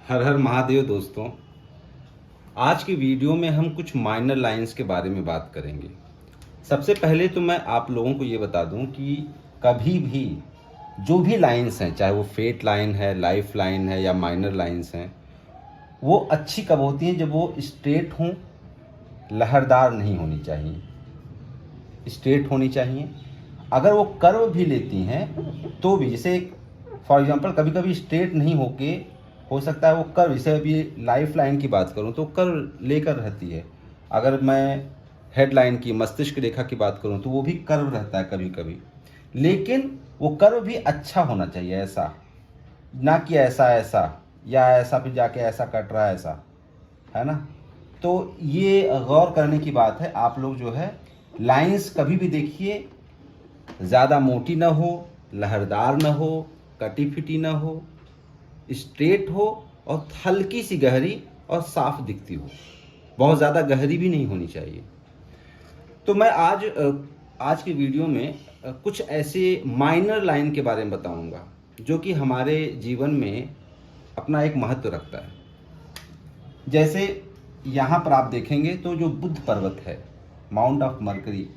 हर हर महादेव दोस्तों। आज की वीडियो में हम कुछ माइनर लाइंस के बारे में बात करेंगे। सबसे पहले तो मैं आप लोगों को ये बता दूं कि कभी भी जो भी लाइंस हैं, चाहे वो फेट लाइन है, लाइफ लाइन है या माइनर लाइंस हैं, वो अच्छी कब होती हैं? जब वो स्ट्रेट हों, लहरदार नहीं होनी चाहिए, स्ट्रेट होनी चाहिए। अगर वो कर्व भी लेती हैं तो भी, जैसे फॉर एग्जांपल कभी कभी स्ट्रेट नहीं होके हो सकता है वो कर्व, जैसे अभी लाइफ लाइन की बात करूं तो कर्व लेकर रहती है। अगर मैं हेड लाइन की, मस्तिष्क रेखा की बात करूं तो वो भी कर्व रहता है कभी कभी, लेकिन वो कर्व भी अच्छा होना चाहिए, ऐसा ना कि ऐसा ऐसा या ऐसा फिर जाके ऐसा कट रहा है, ऐसा है ना। तो ये गौर करने की बात है। आप लोग जो है लाइंस कभी भी देखिए, ज़्यादा मोटी ना हो, लहरदार ना हो, कटी फिटी ना हो, स्ट्रेट हो और हल्की सी गहरी और साफ दिखती हो। बहुत ज़्यादा गहरी भी नहीं होनी चाहिए। तो मैं आज की वीडियो में कुछ ऐसे माइनर लाइन के बारे में बताऊंगा जो कि हमारे जीवन में अपना एक महत्व रखता है। जैसे यहाँ पर आप देखेंगे तो जो बुद्ध पर्वत है, माउंट ऑफ मरकरी,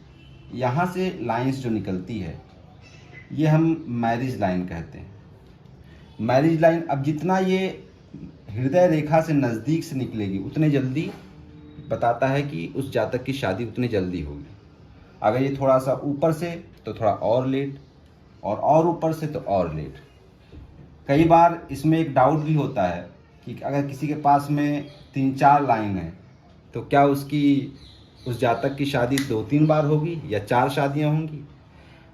यहाँ से लाइंस जो निकलती है ये हम मैरिज लाइन कहते हैं। मैरिज लाइन अब जितना ये हृदय रेखा से नज़दीक से निकलेगी उतने जल्दी बताता है कि उस जातक की शादी उतनी जल्दी होगी। अगर ये थोड़ा सा ऊपर से तो थोड़ा और लेट, और ऊपर से तो और लेट। कई बार इसमें एक डाउट भी होता है कि अगर किसी के पास में 3-4 लाइन है तो क्या उस जातक की शादी 2-3 बार होगी या 4 शादियां होंगी?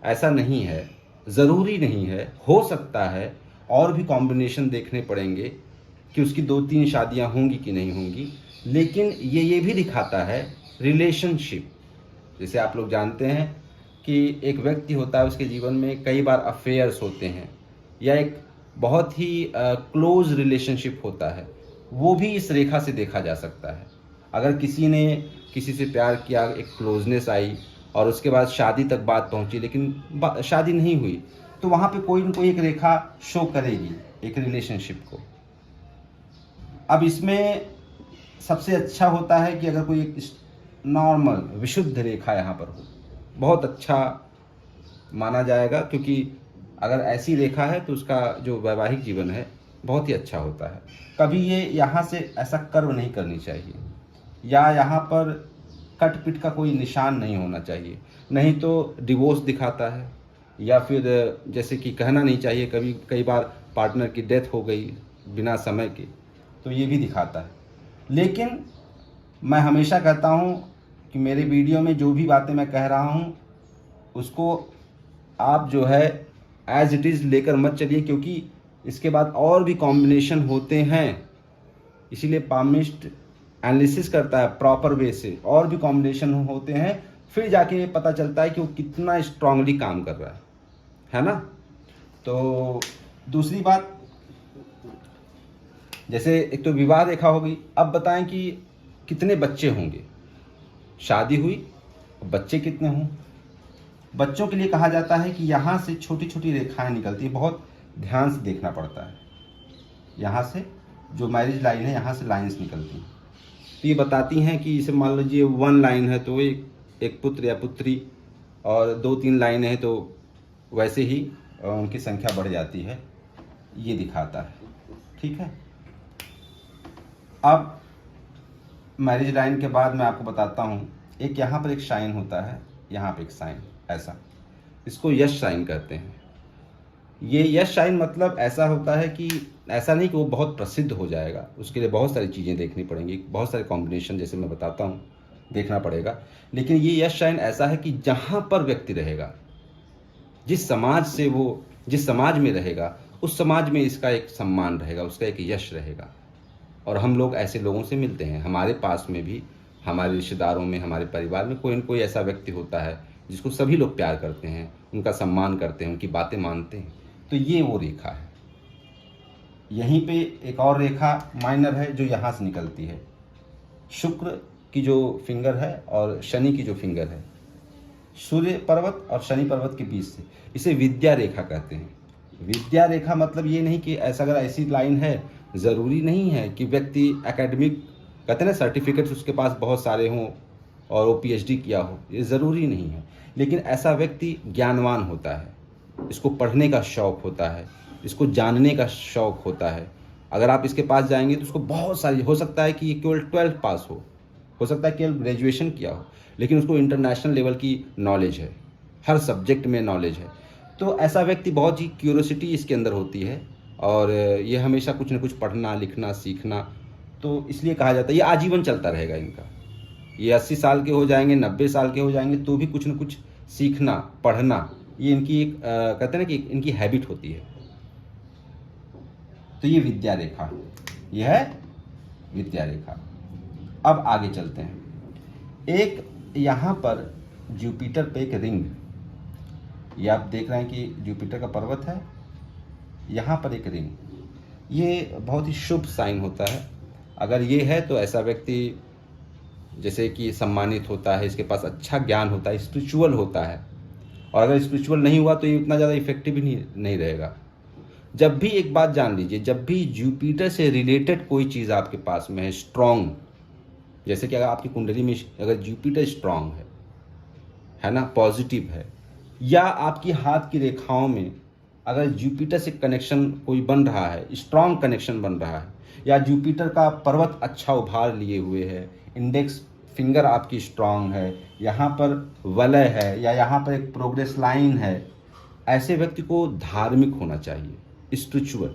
ऐसा नहीं है, ज़रूरी नहीं है। हो सकता है और भी कॉम्बिनेशन देखने पड़ेंगे कि उसकी 2-3 शादियां होंगी कि नहीं होंगी, लेकिन ये भी दिखाता है रिलेशनशिप। जैसे आप लोग जानते हैं कि एक व्यक्ति होता है, उसके जीवन में कई बार अफेयर्स होते हैं या एक बहुत ही क्लोज रिलेशनशिप होता है, वो भी इस रेखा से देखा जा सकता है। अगर किसी ने किसी से प्यार किया, एक क्लोजनेस आई और उसके बाद शादी तक बात पहुंची लेकिन शादी नहीं हुई, तो वहाँ पे कोई न कोई एक रेखा शो करेगी एक रिलेशनशिप को। अब इसमें सबसे अच्छा होता है कि अगर कोई एक नॉर्मल विशुद्ध रेखा यहाँ पर हो, बहुत अच्छा माना जाएगा, क्योंकि अगर ऐसी रेखा है तो उसका जो वैवाहिक जीवन है बहुत ही अच्छा होता है। कभी ये यहाँ से ऐसा कर्व नहीं करनी चाहिए या यहाँ पर कट पिट का कोई निशान नहीं होना चाहिए, नहीं तो डिवोर्स दिखाता है। या फिर जैसे कि कहना नहीं चाहिए, कई बार पार्टनर की डेथ हो गई बिना समय के, तो ये भी दिखाता है। लेकिन मैं हमेशा कहता हूँ कि मेरे वीडियो में जो भी बातें मैं कह रहा हूँ उसको आप जो है एज इट इज़ लेकर मत चलिए, क्योंकि इसके बाद और भी कॉम्बिनेशन होते हैं। इसीलिए पामिस्ट एनालिसिस करता है प्रॉपर वे से, और भी कॉम्बिनेशन होते हैं, फिर जाके पता चलता है कि वो कितना स्ट्रांगली काम कर रहा है ना। तो दूसरी बात, जैसे एक तो विवाह रेखा हो गई। अब बताएं कि कितने बच्चे होंगे? शादी हुई, बच्चे कितने हों? बच्चों के लिए कहा जाता है कि यहाँ से छोटी छोटी रेखाएं निकलती है, बहुत ध्यान से देखना पड़ता है। यहाँ से जो मैरिज लाइन है यहाँ से लाइंस निकलती हैं, तो ये बताती हैं कि इसे मान लीजिए 1 लाइन है तो एक पुत्र या पुत्री, और 2-3 लाइनें हैं तो वैसे ही उनकी संख्या बढ़ जाती है, ये दिखाता है। ठीक है। अब मैरिज लाइन के बाद मैं आपको बताता हूँ, एक यहाँ पर एक साइन होता है, यहाँ पर एक साइन ऐसा, इसको यश साइन कहते हैं। ये यश साइन मतलब ऐसा होता है कि ऐसा नहीं कि वो बहुत प्रसिद्ध हो जाएगा, उसके लिए बहुत सारी चीज़ें देखनी पड़ेंगी, बहुत सारे कॉम्बिनेशन जैसे मैं बताता हूँ देखना पड़ेगा। लेकिन ये यश साइन ऐसा है कि जहाँ पर व्यक्ति रहेगा, जिस समाज में रहेगा, उस समाज में इसका एक सम्मान रहेगा, उसका एक यश रहेगा। और हम लोग ऐसे लोगों से मिलते हैं, हमारे पास में भी, हमारे रिश्तेदारों में, हमारे परिवार में कोई न कोई ऐसा व्यक्ति होता है जिसको सभी लोग प्यार करते हैं, उनका सम्मान करते हैं, उनकी बातें मानते हैं। तो ये वो रेखा है। यहीं पे एक और रेखा माइनर है जो यहाँ से निकलती है, शुक्र की जो फिंगर है और शनि की जो फिंगर है, सूर्य पर्वत और शनि पर्वत के बीच से, इसे विद्या रेखा कहते हैं। विद्या रेखा मतलब ये नहीं कि ऐसा अगर ऐसी लाइन है ज़रूरी नहीं है कि व्यक्ति एकेडमिक कहते हैं ना सर्टिफिकेट्स उसके पास बहुत सारे हों और वो पीएचडी किया हो, ये ज़रूरी नहीं है। लेकिन ऐसा व्यक्ति ज्ञानवान होता है, इसको पढ़ने का शौक़ होता है, इसको जानने का शौक़ होता है। अगर आप इसके पास जाएंगे तो उसको बहुत सारी, हो सकता है कि ये केवल 12th पास हो सकता है केवल ग्रेजुएशन किया हो, लेकिन उसको इंटरनेशनल लेवल की नॉलेज है, हर सब्जेक्ट में नॉलेज है। तो ऐसा व्यक्ति, बहुत ही क्यूरोसिटी इसके अंदर होती है और ये हमेशा कुछ न कुछ पढ़ना, लिखना, सीखना, तो इसलिए कहा जाता है ये आजीवन चलता रहेगा इनका। ये 80 साल के हो जाएंगे, 90 साल के हो जाएंगे, तो भी कुछ न कुछ सीखना, पढ़ना, ये इनकी एक कहते हैं ना कि इनकी हैबिट होती है। तो ये विद्या रेखा, ये है विद्या रेखा। अब आगे चलते हैं। एक यहाँ पर जुपिटर पे एक रिंग, ये आप देख रहे हैं कि जुपिटर का पर्वत है, यहाँ पर एक रिंग, ये बहुत ही शुभ साइन होता है। अगर ये है तो ऐसा व्यक्ति जैसे कि सम्मानित होता है, इसके पास अच्छा ज्ञान होता है, स्पिरिचुअल होता है। और अगर स्पिरिचुअल नहीं हुआ तो ये उतना ज़्यादा इफेक्टिव ही नहीं रहेगा। जब भी एक बात जान लीजिए, जब भी जुपिटर से रिलेटेड कोई चीज़ आपके पास में है स्ट्रॉन्ग, जैसे कि अगर आपकी कुंडली में अगर जुपिटर स्ट्रॉन्ग है ना, पॉजिटिव है, या आपकी हाथ की रेखाओं में अगर जुपिटर से कनेक्शन कोई बन रहा है, स्ट्रॉन्ग कनेक्शन बन रहा है, या जुपिटर का पर्वत अच्छा उभार लिए हुए है, इंडेक्स फिंगर आपकी स्ट्रॉन्ग है, यहाँ पर वलय है, या यहाँ पर एक प्रोग्रेस लाइन है, ऐसे व्यक्ति को धार्मिक होना चाहिए, स्पिरिचुअल।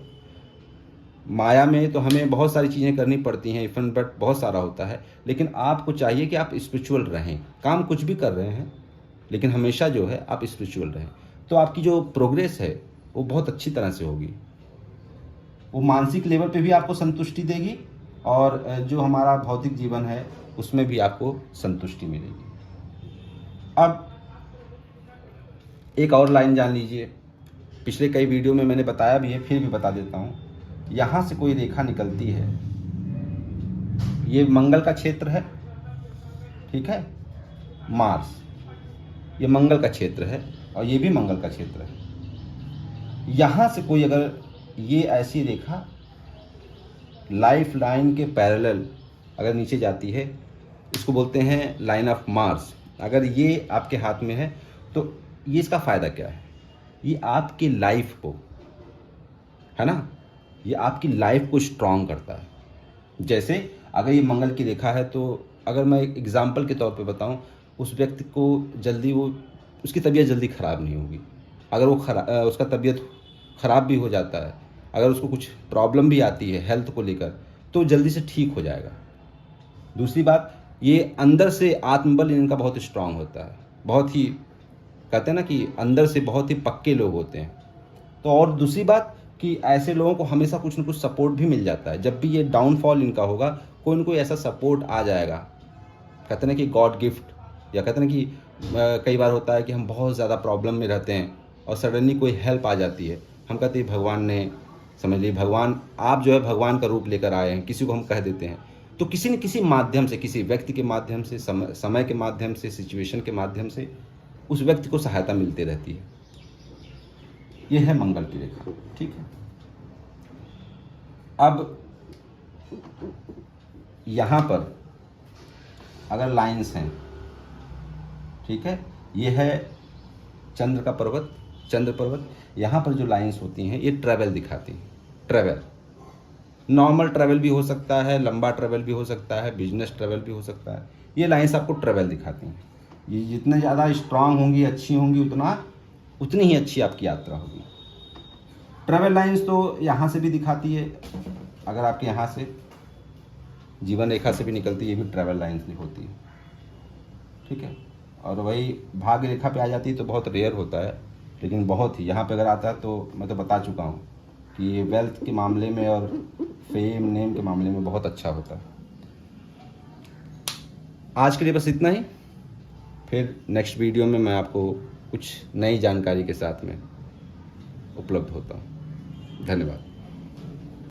माया में तो हमें बहुत सारी चीज़ें करनी पड़ती हैं, इफन बट बहुत सारा होता है, लेकिन आपको चाहिए कि आप स्पिरिचुअल रहें। काम कुछ भी कर रहे हैं, लेकिन हमेशा जो है आप स्पिरिचुअल रहें, तो आपकी जो प्रोग्रेस है वो बहुत अच्छी तरह से होगी। वो मानसिक लेवल पे भी आपको संतुष्टि देगी और जो हमारा भौतिक जीवन है उसमें भी आपको संतुष्टि मिलेगी। अब एक और लाइन जान लीजिए, पिछले कई वीडियो में मैंने बताया भी है, फिर भी बता देता हूँ। यहाँ से कोई रेखा निकलती है, ये मंगल का क्षेत्र है, ठीक है, मार्स, ये मंगल का क्षेत्र है और ये भी मंगल का क्षेत्र है। यहाँ से कोई अगर ये ऐसी रेखा लाइफ लाइन के पैरेलल अगर नीचे जाती है, इसको बोलते हैं लाइन ऑफ मार्स, अगर ये आपके हाथ में है तो ये इसका फ़ायदा क्या है, ये आपकी लाइफ को, है ना, ये आपकी लाइफ को स्ट्रॉन्ग करता है। जैसे अगर ये मंगल की रेखा है तो अगर मैं एक एग्जांपल के तौर पे बताऊं, उस व्यक्ति को जल्दी उसकी तबीयत जल्दी ख़राब नहीं होगी। अगर वो उसका तबीयत ख़राब भी हो जाता है, अगर उसको कुछ प्रॉब्लम भी आती है हेल्थ को लेकर, तो जल्दी से ठीक हो जाएगा। दूसरी बात, ये अंदर से आत्मबल इनका बहुत स्ट्रांग होता है, बहुत ही कहते हैं ना कि अंदर से बहुत ही पक्के लोग होते हैं। तो और दूसरी बात कि ऐसे लोगों को हमेशा कुछ न कुछ सपोर्ट भी मिल जाता है। जब भी ये डाउनफॉल इनका होगा, कोई न कोई ऐसा सपोर्ट आ जाएगा, कहते हैं ना कि गॉड गिफ्ट, या कहते हैं ना कि कई बार होता है कि हम बहुत ज़्यादा प्रॉब्लम में रहते हैं और सडनली कोई हेल्प आ जाती है, हम कहते हैं भगवान ने, समझ लीजिए भगवान, आप जो है भगवान का रूप लेकर आए हैं, किसी को हम कह देते हैं। तो किसी न किसी माध्यम से, किसी व्यक्ति के माध्यम से, समय के माध्यम से, सिचुएशन के माध्यम से उस व्यक्ति को सहायता मिलती रहती है। ये है मंगल की रेखा, ठीक है। अब यहाँ पर अगर लाइंस हैं, ठीक है, ये है चंद्र का पर्वत, चंद्र पर्वत, यहाँ पर जो लाइंस होती हैं ये ट्रैवल दिखाती हैं। ट्रैवल, नॉर्मल ट्रैवल भी हो सकता है, लंबा ट्रैवल भी हो सकता है, बिजनेस ट्रैवल भी हो सकता है। ये लाइंस आपको ट्रैवल दिखाती हैं। ये जितने ज़्यादा स्ट्रांग होंगी, अच्छी होंगी, उतनी ही अच्छी आपकी यात्रा होगी। ट्रैवल लाइंस तो यहाँ से भी दिखाती है, अगर आपके यहाँ से जीवन रेखा से भी निकलती है, ये भी ट्रैवल लाइंस होती है, ठीक है। और वही भाग्य रेखा पे आ जाती है तो बहुत रेयर होता है, लेकिन बहुत ही यहाँ पे अगर आता है तो मैं तो बता चुका हूँ कि ये वेल्थ के मामले में और फेम नेम के मामले में बहुत अच्छा होता है। आज के लिए बस इतना ही, फिर नेक्स्ट वीडियो में मैं आपको कुछ नई जानकारी के साथ में उपलब्ध होता हूँ। धन्यवाद।